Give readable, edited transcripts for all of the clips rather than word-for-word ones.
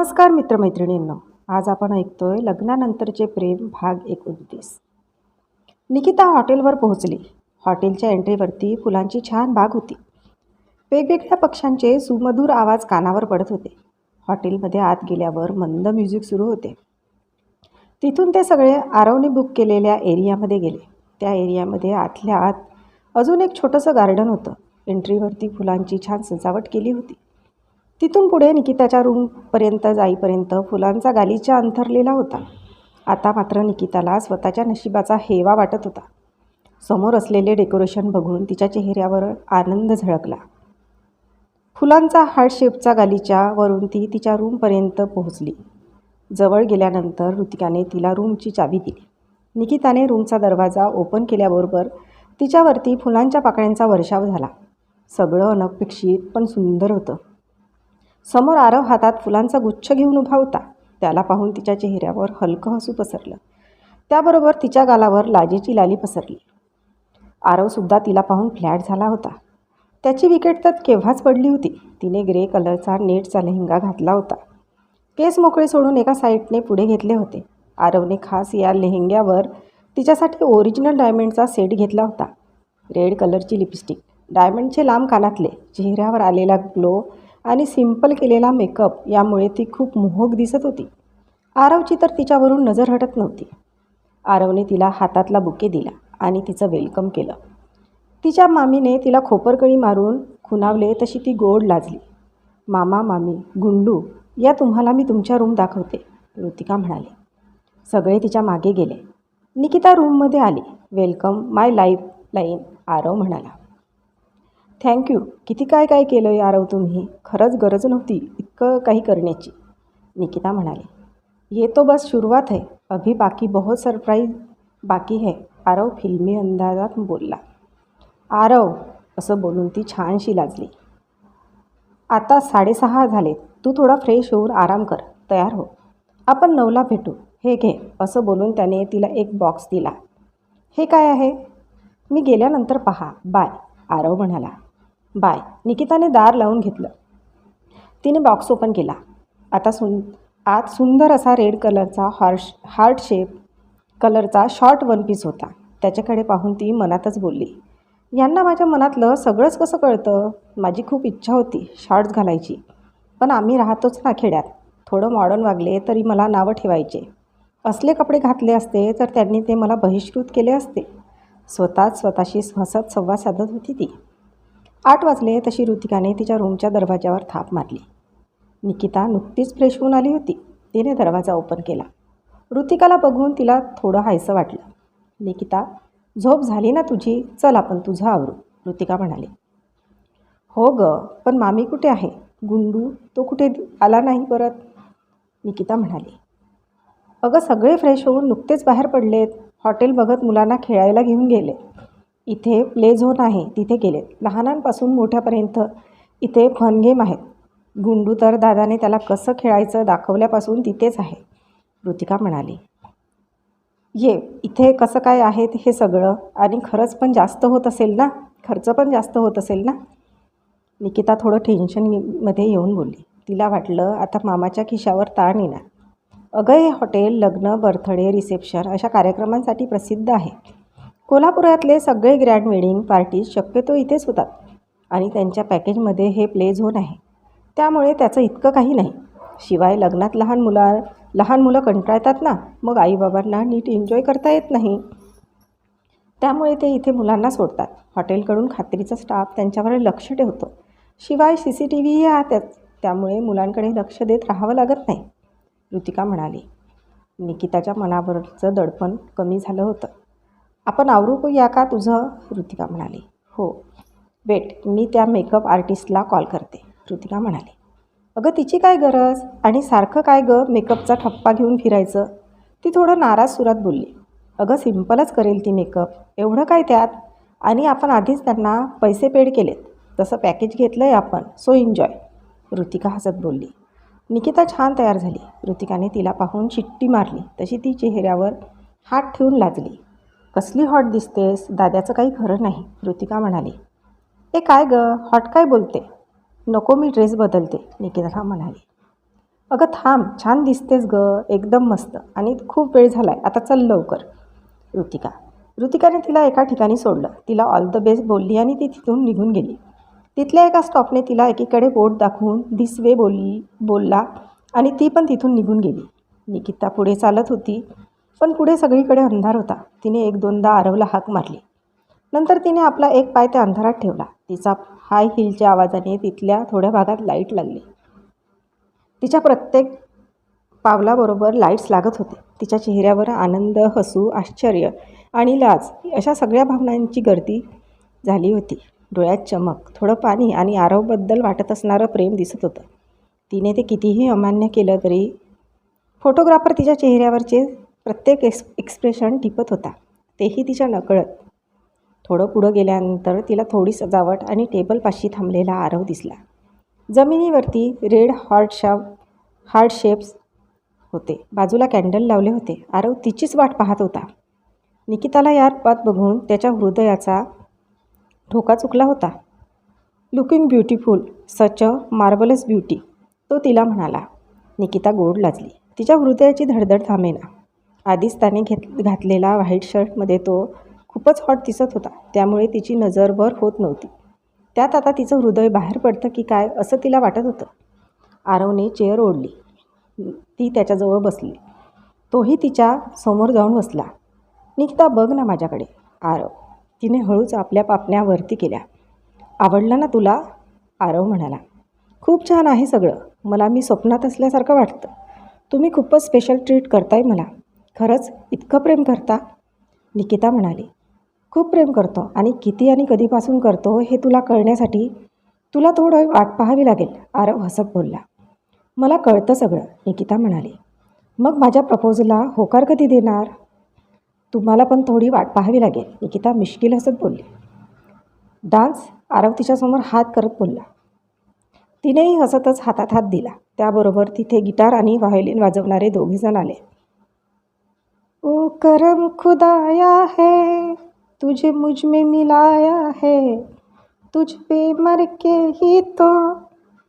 नमस्कार मित्रमैत्रिणींनो. आज आपण ऐकतोय लग्नानंतरचे प्रेम भाग 29. निकिता हॉटेलवर पोहोचली. हॉटेलच्या एंट्रीवरती फुलांची छान बाग होती. वेगवेगळ्या पक्ष्यांचे सुमधूर आवाज कानावर पडत होते. हॉटेलमध्ये आत गेल्यावर मंद म्युझिक सुरू होते. तिथून ते सगळे आरवने बुक केलेल्या एरियामध्ये गेले. त्या एरियामध्ये आतल्या आत अजून एक छोटंसं गार्डन होतं. एंट्रीवरती फुलांची छान सजावट केली होती. तिथून पुढे निकिताच्या रूमपर्यंत जाईपर्यंत फुलांचा गालिचा अंथरलेला होता. आता मात्र निकिताला स्वतःच्या नशिबाचा हेवा वाटत होता. समोर असलेले डेकोरेशन बघून तिच्या चेहऱ्यावर आनंद झळकला. फुलांचा हार्ट शेपचा गालिच्यावरून ती तिच्या रूमपर्यंत पोहोचली. जवळ गेल्यानंतर ऋतिकाने तिला रूमची चावी दिली. निकिताने रूमचा दरवाजा ओपन केल्याबरोबर तिच्यावरती फुलांच्या पाकळ्यांचा वर्षाव झाला. सगळं अनपेक्षित पण सुंदर होतं. समोर आरव हातात फुलांचा गुच्छ घेऊन उभा होता. त्याला पाहून तिच्या चेहऱ्यावर हलकं हसू पसरलं. त्याबरोबर तिच्या गालावर लाजेची लाली पसरली. आरवसुद्धा तिला पाहून फ्लॅट झाला होता. त्याची विकेट तर केव्हाच पडली होती. तिने ग्रे कलरचा नेटचा लेहंगा घातला होता. केस मोकळे सोडून एका साईडने पुढे घेतले होते. आरवने खास या लेहंग्यावर तिच्यासाठी ओरिजिनल डायमंडचा सेट घेतला होता. रेड कलरची लिपस्टिक, डायमंडचे लांब कानातले, चेहऱ्यावर आलेला ग्लो आणि सिंपल केलेला मेकअप यामुळे ती खूप मोहक दिसत होती. आरवची तर तिच्यावरून नजर हटत नव्हती. आरवने तिला हातातला बुके दिला आणि तिचं वेलकम केलं. तिच्या मामीने तिला खोपरकळी मारून खुणावले तशी ती गोड लाजली. मामा, मामी, गुंडू, या तुम्हाला मी तुमच्या रूम दाखवते, ऋतिका म्हणाली. सगळे तिच्या मागे गेले. निकिता रूममध्ये आली. वेलकम माय लाईफ लाईन, आरव म्हणाला. थँक्यू. किती काय काय केलं आहे आरव तुम्ही. खरंच गरज नव्हती इतकं काही करण्याची, निकिता म्हणाली. ये तो बस शुरुआत है, अभी बाकी बहुत सरप्राईज बाकी है, आरव फिल्मी अंदाजात बोलला. आरव असं बोलून ती छानशी लाजली. आता 6:30 झालेत. तू थोडा फ्रेश होऊन आराम कर, तयार हो. आपण 9ला भेटू. हे घे, असं बोलून त्याने तिला एक बॉक्स दिला. हे काय आहे. मी गेल्यानंतर पहा, बाय, आरव म्हणाला. बाय. निकिताने दार लावून घेतलं. तिने बॉक्स ओपन केला. आता आत सुंदर असा रेड कलरचा हार्ट शेप कलरचा शॉर्ट वन पीस होता. त्याच्याकडे पाहून ती मनातच बोलली, यांना माझ्या मनातलं सगळंच कसं कळतं. माझी खूप इच्छा होती शॉर्ट्स घालायची, पण आम्ही राहतोच ना खेड्यात. थोडं मॉडर्न वागले तरी मला नावं ठेवायचे. असले कपडे घातले असते तर त्यांनी ते मला बहिष्कृत केले असते. स्वतःशी हसत संवाद साधत होती ती. 8 वाजले तशी ऋतिकाने तिच्या रूमच्या दरवाजावर थाप मारली. निकिता नुकतीच फ्रेश होऊन आली होती. तिने दरवाजा ओपन केला. ऋतिकाला बघून तिला थोडं हायसं वाटलं. निकिता, झोप झाली ना तुझी, चल आपण तुझं आवरू, ऋतिका म्हणाली. हो ग, पण मामी कुठे आहे. गुंडू तो कुठे आला नाही परत, निकिता म्हणाली. अगं सगळे फ्रेश होऊन नुकतेच बाहेर पडलेत. हॉटेल बघत मुलांना खेळायला घेऊन गेले. इथे प्ले झोन आहे, तिथे गेलेत. लहानांपासून मोठ्यापर्यंत इथे फन गेम आहेत. गुंडू तर दादाने त्याला कसं खेळायचं दाखवल्यापासून तिथेच आहे, ऋतिका म्हणाली. ये इथे कसं काय आहे हे सगळं, आणि खर्च पण जास्त होत असेल ना, निकिता थोडं टेन्शनमध्ये येऊन बोलली. तिला वाटलं आता मामाच्या खिशावर ताण येणार. अगं हे हॉटेल लग्न, बर्थडे, रिसेप्शन अशा कार्यक्रमांसाठी प्रसिद्ध आहे. कोल्हापुरातले सगळे ग्रँड वेडिंग पार्टीज शक्यतो इथेच होतात आणि त्यांच्या पॅकेजमध्ये हे प्ले झोन आहे. त्यामुळे त्याचं इतकं काही नाही. शिवाय लग्नात लहान मुलं कंटाळतात ना, मग आईबाबांना नीट एन्जॉय करता येत नाही. त्यामुळे ते इथे मुलांना सोडतात. हॉटेलकडून खात्रीचा स्टाफ त्यांच्यावर लक्ष ठेवतो. शिवाय CCTVही आहेतच, त्यामुळे मुलांकडे लक्ष देत राहावं लागत नाही, ऋतिका म्हणाली. निकिताच्या मनावरचं दडपण कमी झालं होतं. आपण आवरू या का तुझं, ऋतिका म्हणाली. हो वेट, मी त्या मेकअप आर्टिस्टला कॉल करते, ऋतिका म्हणाली. अगं तिची काय गरज, आणि सारखं काय गं मेकअपचा ठप्पा घेऊन फिरायचं, ती थोडं नाराज सुरात बोलली. अगं सिम्पलच करेल ती मेकअप, एवढं काय त्यात, आणि आपण आधीच त्यांना पैसे पेड केलेत, तसं पॅकेज घेतलं आहे आपण, सो एन्जॉय, ऋतिका हसत बोलली. निकिता छान तयार झाली. ऋतिकाने तिला पाहून शिट्टी मारली तशी ती चेहऱ्यावर हात ठेवून लाजली. कसली हॉट दिसतेस, दाद्याचं काही खरं नाही, ऋतिका म्हणाली. ए काय गं, हॉट काय बोलते. नको मी ड्रेस बदलते, निकिता म्हणाली. अगं थांब, छान दिसतेस ग, एकदम मस्त, आणि खूप वेळ झालाय, आता चल लवकर. ऋतिका ऋतिकाने तिला एका ठिकाणी सोडलं. तिला ऑल द बेस्ट बोलली आणि ती तिथून निघून गेली. तिथल्या एका स्टॉपने तिला एकीकडे बोट दाखवून धिस वे बोलला आणि ती पण तिथून निघून गेली. निकिता पुढे चालत होती, पण पुढे सगळीकडे अंधार होता. तिने एक दोनदा आरवला हाक मारली. नंतर तिने आपला एक पाय त्या अंधारात ठेवला. तिचा हाय हिलच्या आवाजाने तिथल्या थोड्या भागात लाईट लागली. तिच्या प्रत्येक पावलाबरोबर लाईट्स लागत होते. तिच्या चेहऱ्यावर आनंद, हसू, आश्चर्य आणि लाज अशा सगळ्या भावनांची गर्दी झाली होती. डोळ्यात चमक, थोडं पाणी आणि आरवबद्दल वाटत असणारं प्रेम दिसत होतं. तिने ते कितीही अमान्य केलं तरी फोटोग्राफर तिच्या चेहऱ्यावरचे प्रत्येक एक्सप्रेशन टिपत होता, तेही तिच्या नकळत. थोडं पुढं गेल्यानंतर तिला थोडी सजावट आणि टेबलपाशी थांबलेला आरव दिसला. जमिनीवरती रेड हार्ट शेप्स होते. बाजूला कॅन्डल लावले होते. आरव तिचीच वाट पाहत होता. निकिताला या रूपात बघून त्याच्या हृदयाचा ठोका चुकला होता. लुकिंग ब्युटिफुल, सच अ मार्वलस ब्युटी, तो तिला म्हणाला. निकिता गोड लाजली. तिच्या हृदयाची धडधड थांबेना. आधीच त्याने घातलेला व्हाईट शर्टमध्ये तो खूपच हॉट दिसत होता, त्यामुळे तिची नजर वर होत नव्हती. त्यात आता तिचं हृदय बाहेर पडतं की काय असं तिला वाटत होतं. आरवने चेअर ओढली. ती त्याच्याजवळ बसली. तोही तिच्या समोर जाऊन बसला. निकिता बघ ना माझ्याकडे. आरव. तिने हळूच आपल्या पापण्या वरती केल्या. आवडलं ना तुला? आरव म्हणाला. खूप छान आहे सगळं. मला मी स्वप्नात असल्यासारखं वाटतं. तुम्ही खूपच स्पेशल ट्रीट करताय मला. खरंच इतकं प्रेम करता? निकिता म्हणाली. खूप प्रेम करतो, आणि किती आणि कधीपासून करतो हे तुला कळण्यासाठी तुला थोडं वाट पाहावी लागेल, आरव हसत बोलला. मला कळतं सगळं, निकिता म्हणाली. मग माझ्या प्रपोजला होकार कधी देणार? तुम्हाला पण थोडी वाट पाहावी लागेल, निकिता मिश्किल हसत बोलली. डान्स? आरव तिच्यासमोर हात करत बोलला. तिनेही हसतच हातात हात दिला. त्याबरोबर तिथे गिटार आणि व्हायोलिन वाजवणारे दोघेजण आले. ओ करम खुदाया है, तुझे मुझ में मिलाया है, तुझ पे मर के ही तो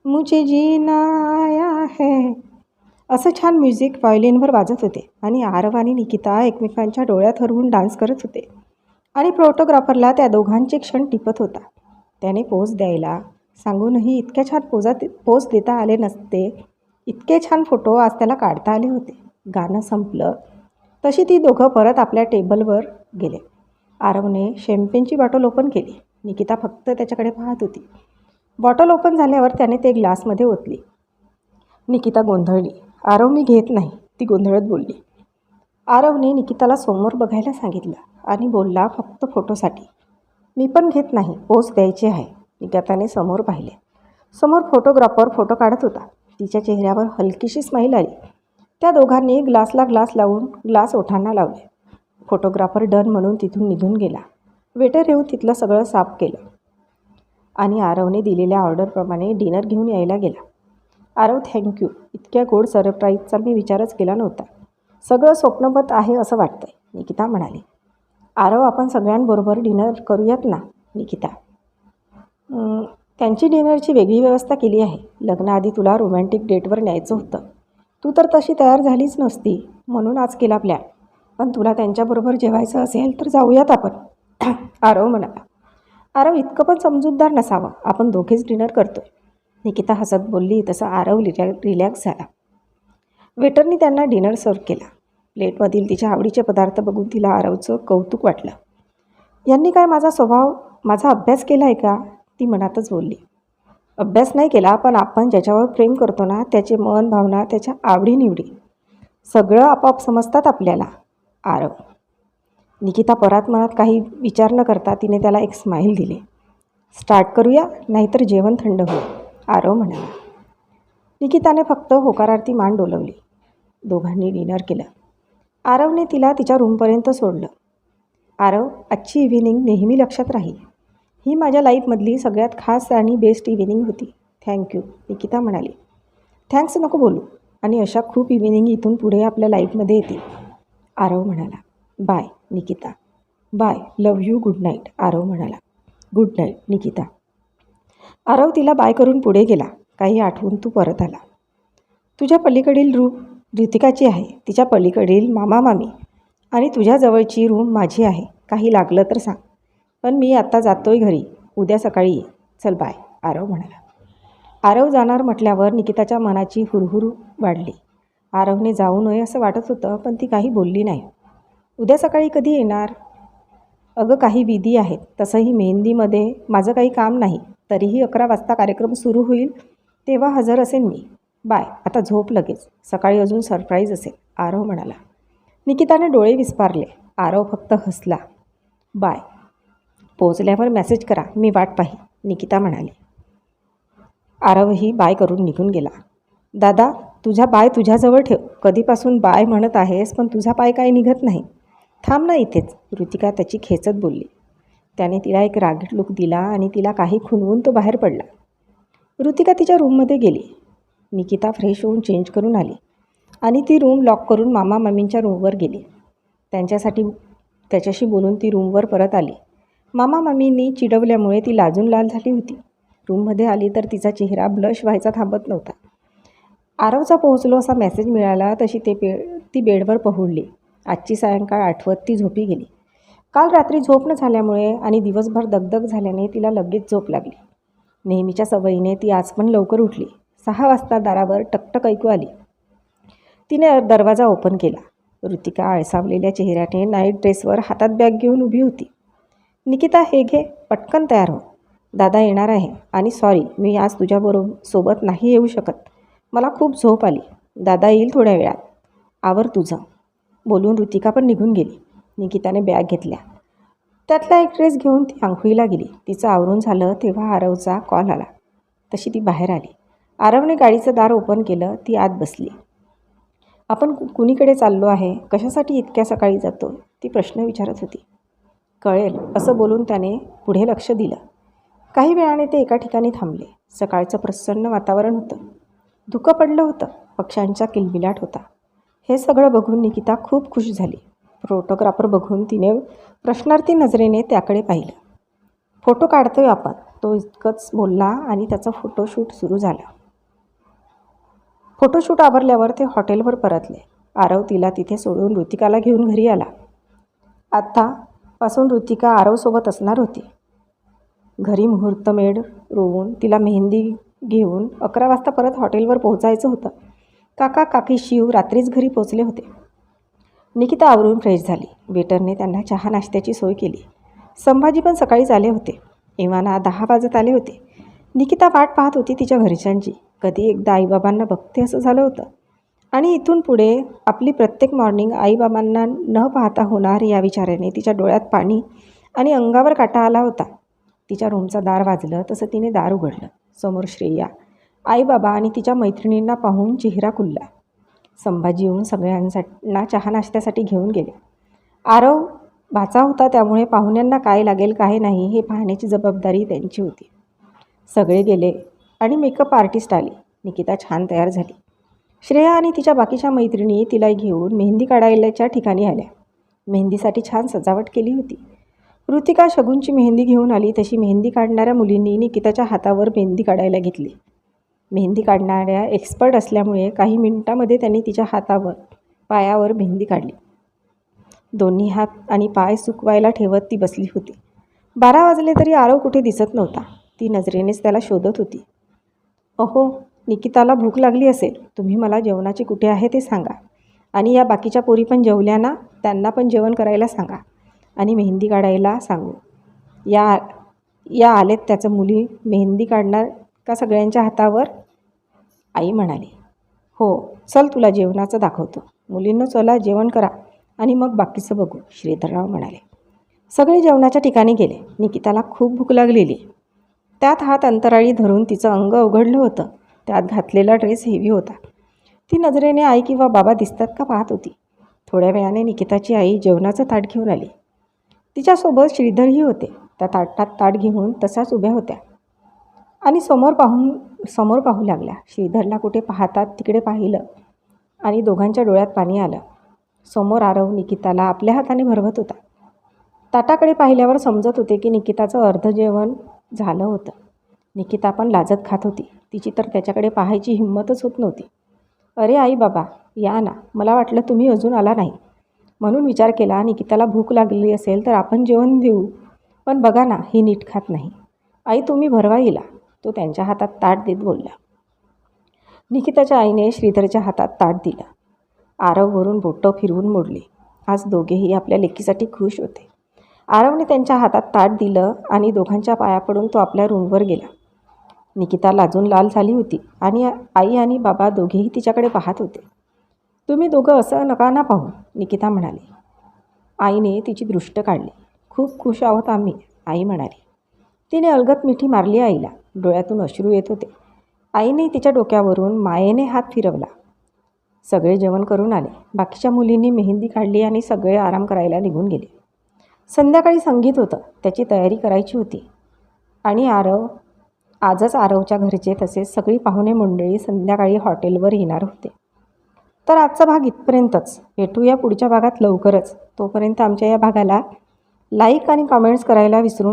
मुझे जीना आया है. असं छान म्युझिक व्हायोलिनवर वाजत होते आणि आरव आणि निकिता एकमेकांच्या डोळ्यात हरवून डान्स करत होते. आणि फोटोग्राफरला त्या दोघांचे क्षण टिपत होता. त्याने पोज द्यायला सांगूनही इतक्या छान पोज देता आले नसते. इतके छान फोटो आज त्याला काढता आले होते. गाणं संपलं तशी ती दोघं परत आपल्या टेबलवर गेले. आरवने शॅम्पेनची बॉटल ओपन केली. निकिता फक्त त्याच्याकडे पाहत होती. बॉटल ओपन झाल्यावर त्याने ते ग्लासमध्ये ओतली. निकिता गोंधळली. आरव मी घेत नाही, ती गोंधळत बोलली. आरवने निकिताला समोर बघायला सांगितलं आणि बोलला, फक्त फोटोसाठी. मी पण घेत नाही, पोज द्यायची आहे. निकिताने समोर पाहिले. समोर फोटोग्राफर फोटो काढत होता. तिच्या चेहऱ्यावर हलकीशी स्माईल आली. त्या दोघांनी ग्लासला ग्लास लावून ग्लास ओठांना लावले. फोटोग्राफर डन म्हणून तिथून निघून गेला. वेटर येऊन तिथलं सगळं साफ केलं आणि आरवने दिलेल्या ऑर्डरप्रमाणे डिनर घेऊन यायला गेला. आरव थँक्यू. इतक्या गोड सरप्राईजचा मी विचारच केला नव्हता. सगळं स्वप्नवत आहे असं वाटतंय, निकिता म्हणाली. आरव आपण सगळ्यांबरोबर डिनर करूयात ना? निकिता. त्यांची डिनरची वेगळी व्यवस्था केली आहे. लग्नाआधी तुला रोमॅन्टिक डेटवर न्यायचं होतं. तू तर तशी तयार झालीच नसती, म्हणून आज केला प्लॅन. पण तुला त्यांच्याबरोबर जेवायचं असेल तर जाऊयात आपण, आरव म्हणाला. आरव इतकं पण समजूतदार नसावं. आपण दोघेच डिनर करतोय, निकिता हसत बोलली. तसा आरव रिलॅक्स झाला. वेटरनी त्यांना डिनर सर्व केला. प्लेटमधील तिच्या आवडीचे पदार्थ बघून तिला आरवचं कौतुक वाटलं. यांनी काय माझा अभ्यास केला आहे का? ती मनातच बोलली. अभ्यास नाही केला, पण आपण ज्याच्यावर प्रेम करतो ना, त्याचे मन, भावना, त्याच्या आवडीनिवडी सगळं आपोआप समजतात आपल्याला, आरव. निकिता परत मनात काही विचार न करता तिने त्याला एक स्माईल दिली. स्टार्ट करूया, नाहीतर जेवण थंड होईल, आरव म्हणाला. निकिताने फक्त होकारार्थी मान डोलवली. दोघांनी डिनर केलं. आरवने तिला तिच्या रूमपर्यंत सोडलं. आरव, आजची इव्हिनिंग नेहमी लक्षात राहील. ही माझ्या लाईफमधली सगळ्यात खास आणि बेस्ट इव्हिनिंग होती. थँक्यू, निकिता म्हणाली. थँक्स नको बोलू. आणि अशा खूप इव्हिनिंग इथून पुढे आपल्या लाईफमध्ये येतील, आरव म्हणाला. Bye, Nikita. Bye, love you, good night, Aarav म्हणाला. Good night, Nikita. आरव तिला बाय करून पुढे गेला. काही आठवून तू परत आला. तुझ्या पलीकडील रूम ऋतिकाची आहे, तिच्या पलीकडील मामा मामी आणि तुझ्या जवळची रूम माझी आहे. काही लागलं तर सांग. पण मी आत्ता जातोय घरी. उद्या सकाळी ये. चल बाय, आरव म्हणाला. आरव जाणार म्हटल्यावर निकिताच्या मनाची हुरहुर वाढली. आरवने जाऊ नये असं वाटत होतं, पण ती काही बोलली नाही. उद्या सकाळी कधी येणार? अगं काही विधी आहेत. तसंही मेहंदीमध्ये माझं काही काम नाही. तरीही 11 वाजता कार्यक्रम सुरू होईल तेव्हा हजर असेन मी. बाय, आता झोप लगेच. सकाळी अजून सरप्राईज असेल, आरव म्हणाला. निकिताने डोळे विस्पारले. आरव फक्त हसला. बाय. पोहोचल्यावर मेसेज करा, मी वाट पाही, निकिता म्हणाली. आरवही बाय करून निघून गेला. दादा, तुझा बाय तुझ्याजवळ ठेव. कधीपासून बाय म्हणत आहेस, पण तुझा पाय काही निघत नाही. थांब ना इथेच, ऋतिका त्याची खेचत बोलली. त्याने तिला एक रागीट लुक दिला आणि तिला काही खुणवून तो बाहेर पडला. ऋतिका तिच्या रूममध्ये गेली. निकिता फ्रेश होऊन चेंज करून आली आणि ती रूम लॉक करून मामा मामींच्या रूमवर गेली. त्याच्याशी बोलून ती रूमवर परत आली. मामा मामींनी चिडवल्यामुळे ती लाजून लाल झाली होती. रूममध्ये आली तर तिचा चेहरा ब्लश व्हायचा थांबत नव्हता. आरवचा पोहोचलो असा मेसेज मिळाला तशी ती बेडवर पहुडली. आजची सायंकाळ आठवत ती झोपी गेली. काल रात्री झोप न झाल्यामुळे आणि दिवसभर दगदग झाल्याने तिला लगेच झोप लागली. नेहमीच्या सवयीने ती आज पण लवकर उठली. 6 वाजता दारावर टकटक ऐकू आली. तिने दरवाजा ओपन केला. ऋतिका आळसावलेल्या चेहऱ्याने नाईट ड्रेसवर हातात बॅग घेऊन उभी होती. निकिता, हे घे, पटकन तयार हो. दादा येणार आहे आणि सॉरी, मी आज सोबत नाही येऊ शकत. मला खूप झोप आली. दादा येईल थोड्या वेळात. आवर तुझं. बोलून ऋतिका पण निघून गेली. निकिताने बॅग घेतल्या. त्यातला एक ड्रेस घेऊन ती आंघोळीला गेली. तिचं आवरून झालं तेव्हा आरवचा कॉल आला. तशी ती बाहेर आली. आरवने गाडीचं दार ओपन केलं. ती आत बसली. आपण कुणीकडे चाललो आहे? कशासाठी इतक्या सकाळी जातो? ती प्रश्न विचारत होती. कळेल असं बोलून त्याने पुढे लक्ष दिलं. काही वेळाने ते एका ठिकाणी थांबले. सकाळचं प्रसन्न वातावरण होतं. धुकं पडलं होतं. पक्ष्यांचा किलबिलाट होता. हे सगळं बघून निकिता खूप खुश झाली. फोटोग्राफर बघून तिने प्रश्नार्थी नजरेने त्याकडे पाहिलं. फोटो काढतोय आपण, तो इतकंच बोलला आणि त्याचा फोटोशूट सुरू झाला. फोटोशूट आवरल्यावर ते हॉटेलवर परतले. आरव तिला तिथे सोडून ऋतिकाला घेऊन घरी आला. आत्तापासून ऋतिका आरवसोबत असणार होती. घरी मुहूर्तमेढ रोवून तिला मेहंदी घेऊन 11 वाजता परत हॉटेलवर पोहोचायचं होतं. काका काकी शिव रात्रीच घरी पोचले होते. निकिता आवरून फ्रेश झाली. वेटरने त्यांना चहा नाश्त्याची सोय केली. संभाजी पण सकाळीच आले होते. इवाना 10 वाजत आले होते. निकिता वाट पाहत होती तिच्या घरच्यांची. कधी एकदा आईबाबांना बघते असं झालं होतं. आणि इथून पुढे आपली प्रत्येक मॉर्निंग आईबाबांना न पाहता होणार या विचाराने तिच्या डोळ्यात पाणी आणि अंगावर काटा आला होता. तिच्या रूमचं दार वाजलं तसं तिने दार उघडलं. समोर श्रेया, आईबाबा आणि तिच्या मैत्रिणींना पाहून चेहरा खुलला. संभाजी येऊन सगळ्यांना चहा नाश्त्यासाठी घेऊन गेले. आरव भाचा होता त्यामुळे पाहुण्यांना काय लागेल काय नाही हे पाहण्याची जबाबदारी त्यांची होती. सगळे गेले आणि मेकअप आर्टिस्ट आली. निकिता छान तयार झाली. श्रेया आणि तिच्या बाकीच्या मैत्रिणी तिला घेऊन मेहंदी काढायच्या ठिकाणी आल्या. मेहंदीसाठी छान सजावट केली होती. ऋतिका शगुनची मेहंदी घेऊन आली तशी मेहंदी काढणाऱ्या मुलींनी निकिताच्या हातावर मेहंदी काढायला घेतली. मेहंदी काढणाऱ्या एक्सपर्ट असल्यामुळे काही मिनिटांमध्ये त्यांनी तिच्या हातावर पायावर मेहंदी काढली. दोन्ही हात आणि पाय सुकवायला ठेवत ती बसली होती. 12 वाजले तरी आरव कुठे दिसत नव्हता. ती नजरेनेच त्याला शोधत होती. अहो, निकिताला भूक लागली असेल. तुम्ही मला जेवणाचे कुठे आहे ते सांगा. आणि या बाकीच्या पोरी पण जेवल्या ना, त्यांना पण जेवण करायला सांगा आणि मेहंदी काढायला सांगू. या आलेत त्याचं मुली मेहंदी काढणार का सगळ्यांच्या हातावर? आई म्हणाली. हो, चल तुला जेवणाचं दाखवतो. मुलींनो चला जेवण करा आणि मग बाकीचं बघू, श्रीधरराव म्हणाले. सगळे जेवणाच्या ठिकाणी गेले. निकिताला खूप भूक लागलेली. त्यात हात अंतराळी धरून तिचं अंग उघडलं होतं. त्यात घातलेला ड्रेस हेवी होता. ती नजरेने आई किंवा बाबा दिसतात का पाहत होती. थोड्या वेळाने निकिताची आई जेवणाचं ताट घेऊन आली. तिच्यासोबत श्रीधरही होते. त्या ताटात ताट घेऊन तसाच उभ्या होत्या आणि समोर पाहू लागल्या. श्रीधरला कुठे पाहतात तिकडे पाहिलं आणि दोघांच्या डोळ्यात पाणी आलं. समोर आरव निकिताला आपल्या हाताने भरवत होता. ताटाकडे पाहिल्यावर समजत होते की निकिताचं अर्ध जेवण झालं होतं. निकिता पण लाजत खात होती. तिची तर त्याच्याकडे पाहायची हिंमतच होत नव्हती. अरे आई बाबा, या ना. मला वाटलं तुम्ही अजून आला नाही. म्हणून विचार केला निकिताला भूक लागलेली असेल तर आपण जेवण देऊ. पण बघा ना, ही नीट खात नाही. आई तुम्ही भरवा हिला, तो त्यांच्या हातात ताट देत बोलला. निकिताच्या आईने श्रीधरच्या हातात ताट दिलं. आरववरून बोटं फिरवून मोडली. आज दोघेही आपल्या लेकीसाठी खुश होते. आरवने त्यांच्या हातात ताट दिलं आणि दोघांच्या पाया पडून तो आपल्या रूमवर गेला. निकिता लाजून लाल झाली होती आणि आई आणि बाबा दोघेही तिच्याकडे पाहत होते. तुम्ही दोघं असं नका ना पाहू, निकिता म्हणाली. आईने तिची दृष्ट काढली. खूप खुश आहोत आम्ही, आई म्हणाली. तिने अलगद मिठी मारली आईला. डोळ्यातून अश्रू येत होते. आईने तिच्या डोक्यावरून मायेने हात फिरवला. सगळे जेवण करून आले. बाकीच्या मुलींनी मेहंदी काढली आणि सगळे आराम करायला निघून गेले. संध्याकाळी संगीत होतं, त्याची तयारी करायची होती. आणि आजच आरवच्या घरचे तसेच सगळी पाहुणे मंडळी संध्याकाळी हॉटेलवर येणार होते. तर आजचा भाग इथपर्यंतच. भेटूया पुढच्या भागात लवकरच. तोपर्यंत आमच्या या भागाला लाईक आणि कमेंट्स करायला विसरू